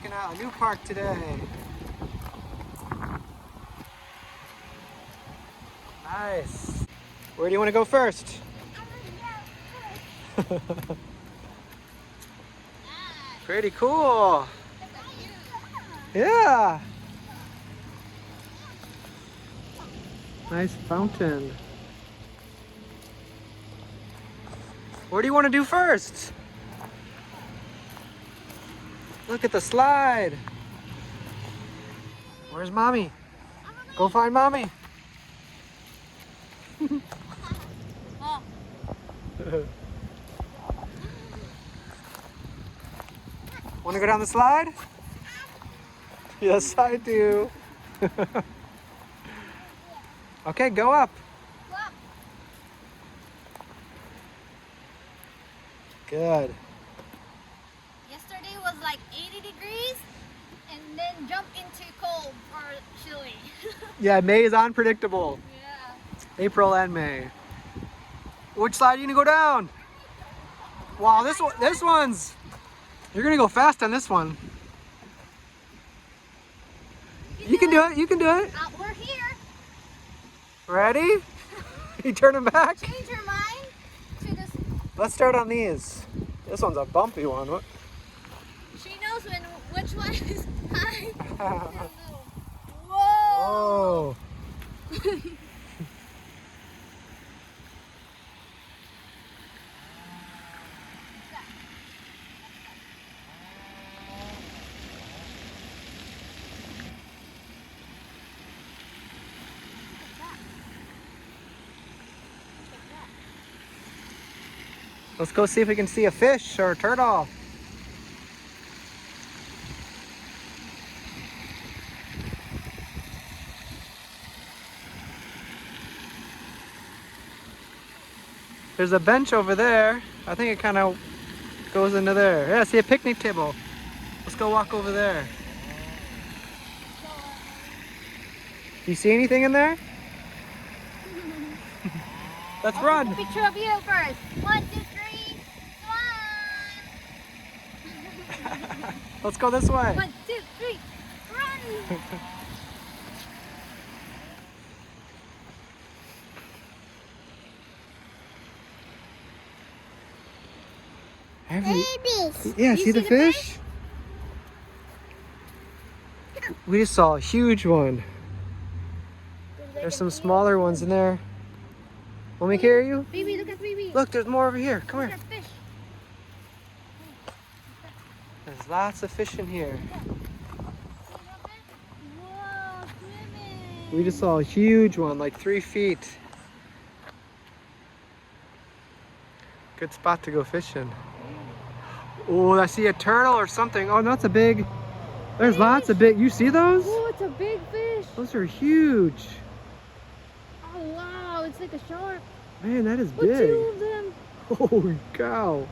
checking out a new park today. Nice. Where do you want to go first? Pretty cool. Yeah. Nice fountain. What do you want to do first? Look at the slide. Where's mommy? Go find mommy. Want to go down the slide? Yes, I do. Okay, go up. Good. Yesterday was like 80 degrees and then jumped into cold or chilly. Yeah, May is unpredictable. Yeah. April and May. Which slide are you gonna go down? Wow, this one's. You're gonna go fast on this one. You can do it. You can do it. We're here. Ready? You turning back? Change your mind to this. Let's start on these. This one's a bumpy one. What? She knows which one is high. Whoa. Oh. Let's go see if we can see a fish or a turtle. There's a bench over there. I think it kind of goes into there. Yeah, see a picnic table. Let's go walk over there. Do you see anything in there? Let's run. Take a picture of you first. 1, 2, 3. Run. Let's go this way. 1, 2, 3. Run. Babies. Yeah, You see the fish? We just saw a huge one. There's some smaller ones in there. Want me to carry you? Baby, look at baby. Look, there's more over here. Come Look here. at fish. There's lots of fish in here. Whoa, swimming. We just saw a huge one, like 3 feet. Good spot to go fishing. Oh, I see a turtle or something. Oh, that's a big. There's lots of big. You see those? Oh, it's a big fish. Those are huge. Oh, wow. It's like a shark. Man, that is Oh, 2 big. of them. Holy cow.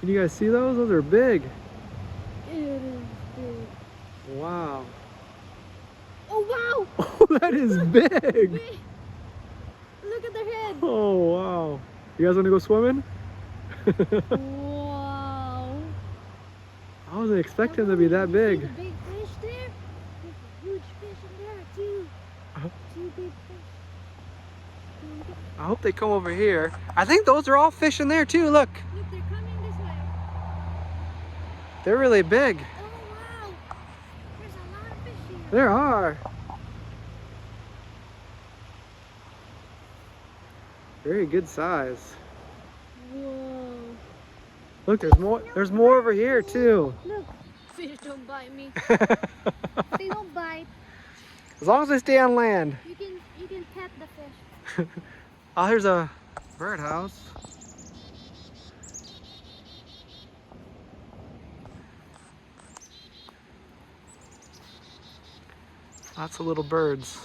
Can you guys see those? Those are big. It is big. Wow. Oh, wow. Oh, that is big. Big. Look at their head. Oh, wow. You guys want to go swimming? Wow. I wasn't expecting them to be that big. See the big fish there? There's a huge fish in there too. Uh-huh. 2 big fish. I hope they come over here. I think those are all fish in there too. Look, Look, they're coming this way. they're really big. Oh, wow. There's a lot of fish here. There are. Very good size. Whoa. Look, there's more. There's more over here too. Look. Fish don't bite me. They don't bite. As long as they stay on land. You can pet the fish. Oh, here's a birdhouse. Lots of little birds.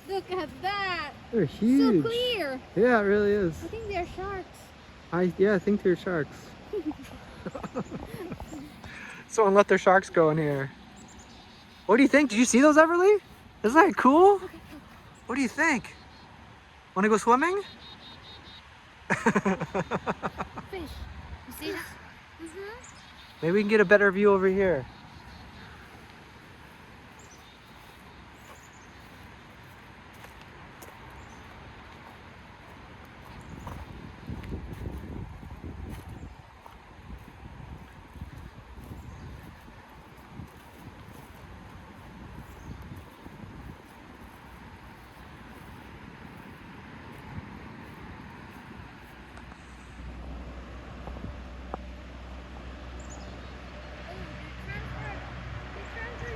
Look at that. They're huge. So clear. Yeah, it really is. I think they're sharks. I think they're sharks. Someone let their sharks go in here. What do you think? Did you see those, Everly? Isn't that cool? What do you think? Want to go swimming? Fish. You see that? Maybe we can get a better view over here.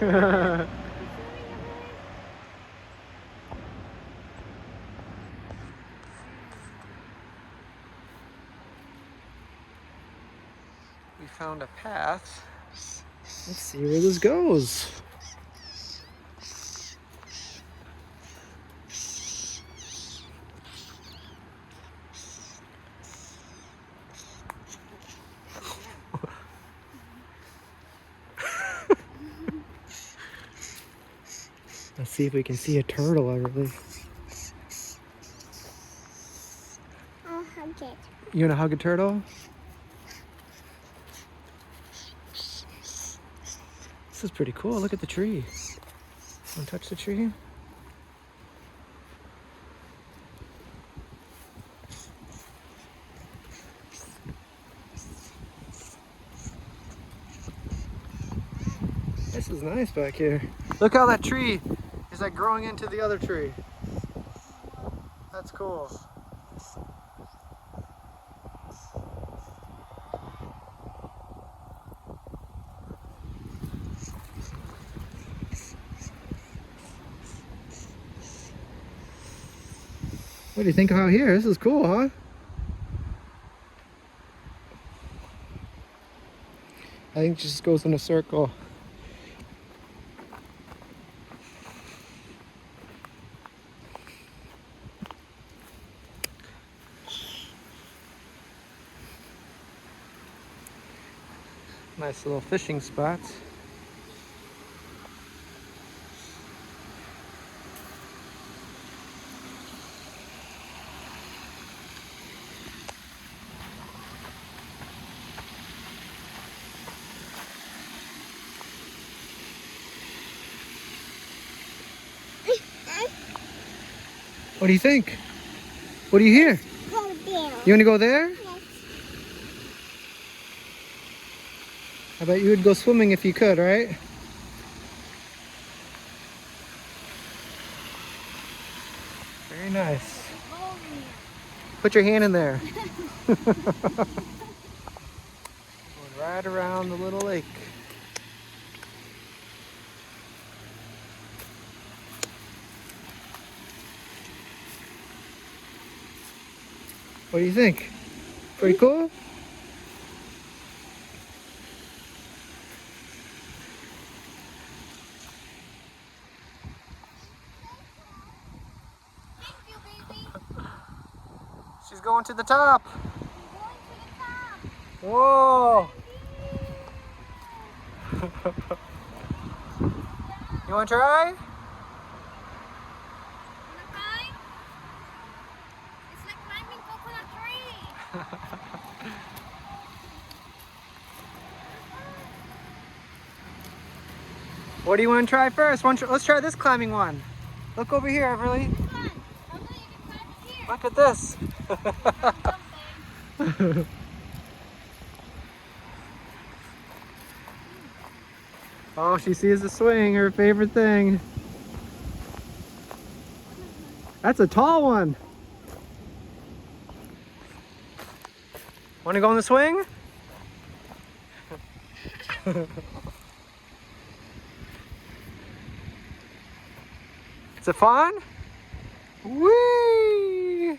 We found a path. Let's see where this goes. Let's see if we can see a turtle, Everly. I'll hug it. You wanna hug a turtle? This is pretty cool. Look at the tree. Wanna touch the tree? This is nice back here. Look how that tree is like growing into the other tree. That's cool. What do you think about here? This is cool, huh? I think it just goes in a circle. Nice little fishing spots. What do you think? What do you hear? Go there. You want to go there? Yes. I bet you would go swimming if you could, right? Very nice. Put your hand in there. Going right around the little lake. What do you think? Pretty cool? Thank you, baby. She's going to the top. I'm going to the top. Whoa! You want to try? Wanna try? It's like climbing coconut tree. What do you want to try first? Let's try this climbing one. Look over here, Everly. Come on. I'm gonna even climb it here. Look at this. Something. Oh, she sees the swing, her favorite thing. That's a tall one. Want to go on the swing? Is it fun? Whee!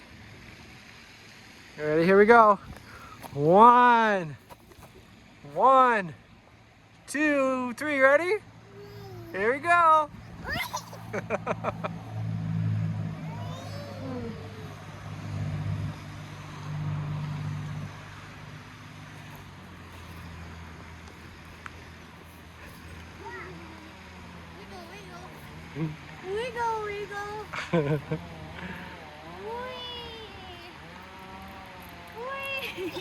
You ready? Here we go. One, 2, 3, ready? Here we go. Wiggle, wiggle. Wiggle, wiggle. Wee. Wee.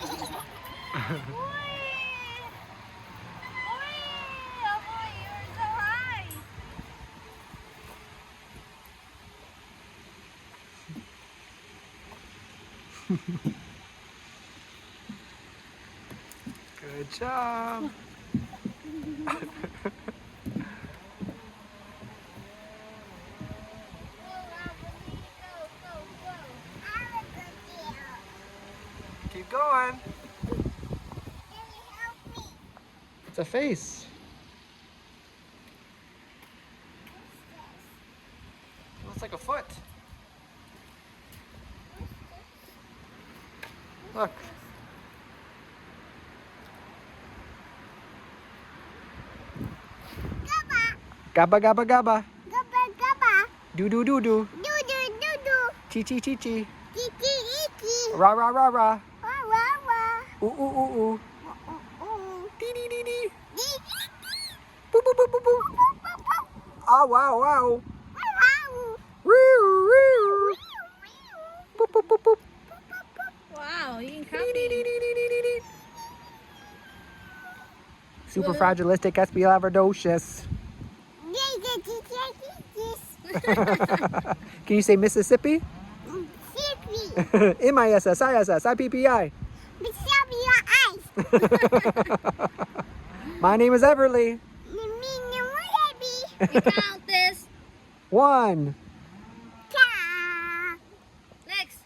Oh boy, you're so high. Good job. Keep going. It's a face. Looks like a foot. Look. Gabba gabba gabba. Gabba gabba. Do do do do. Do do do do. Chi chi chi chi. Iki iki. Ra ra ra ra. Wah wah wah. Ooh ooh ooh ooh. Ooh. Dee dee dee dee. Dee. Boop boop boop boop boop. Ah wow wow. Wow. Woo woo. Boop boop boop boop. Wow, you can Dee dee dee copy. dee dee dee dee. Super fragilistic espialabradocious. Can you say Mississippi? M-I-S-S-I-S-S I-P-P-I. My name is Everly. You count this. 1. Next.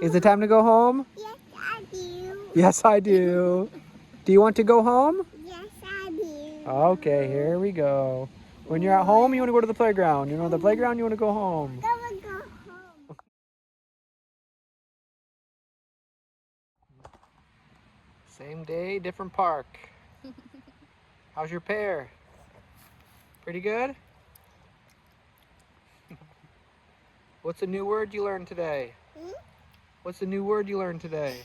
Is it time to go home? Yes, I do. Yes, I do. Do you want to go home? Yes, I do. Okay, here we go. When you're at home, you want to go to the playground. You know, the playground, you want to go home. Go home. Same day, different park. How's your pear? Pretty good? What's a new word you learned today? What's the new word you learned today?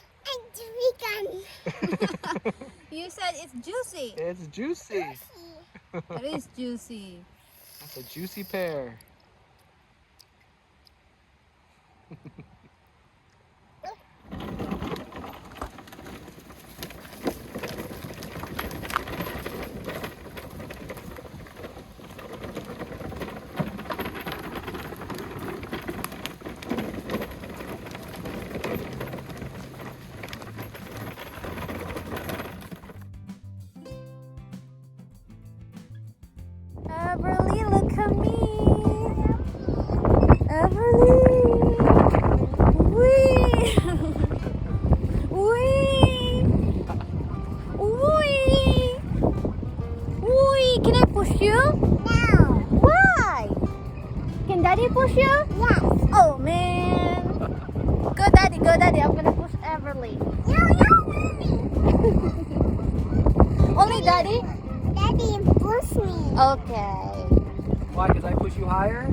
You said it's juicy. It's juicy. It is juicy. That's a juicy pear. Everly, look at me. Everly. Wee. Wee. Wee. Wee. Can I push you? No. Why? Can Daddy push you? Yes. Oh man. Go Daddy, go Daddy. I'm gonna push Everly. Only Daddy? Daddy, push me. Okay. Why? Because I push you higher?